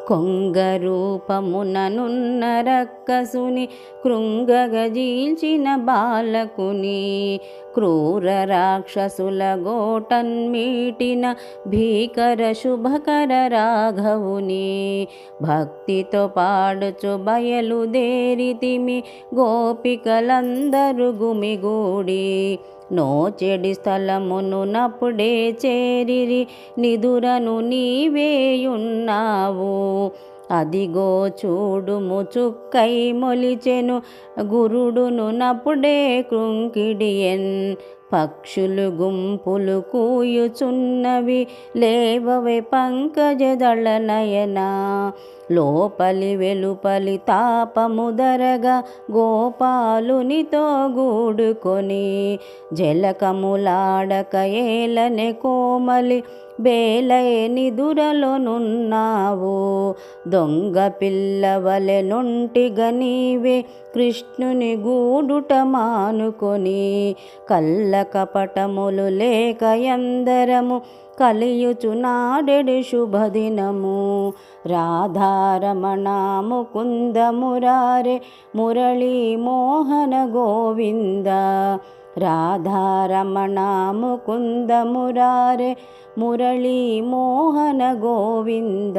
కొంగరూపముననున్న రక్కసుని కృంగగజీల్చిన బాలకుని క్రూర రాక్షసుల గోటన్మీటిన భీకర శుభకర రాఘవుని భక్తితో పాడుచు బయలుదేరితిమి గోపికలందరు గుమిగూడి నోచెడి స్థలమును నప్పుడే చేరిరి నిదురను నీవేయున్నావు అదిగో చూడుము చుక్కై మొలిచెను గురుడును నప్పుడే కృంకిడియన్ పక్షులు గుంపులు కూయుచున్నవి లేవవే పంకజదళ నయన లోపలి వెలుపలి తాపముదరగా గోపాలునితో గూడుకొని జలకములాడక ఏలనే కోమలి బేలై నిదురలోనున్నావు దొంగ పిల్లవలె నొంటిగా నీవే కృష్ణుని గూడుట మానుకొని కల్ల కపటములు లేక ఎందరము కలియుచునాడెడి శుభదినము రాధారమణ ముకుంద మురారే మురళీ మోహన గోవింద రాధారమణ ముకుంద మురారే మురళీ మోహన గోవింద।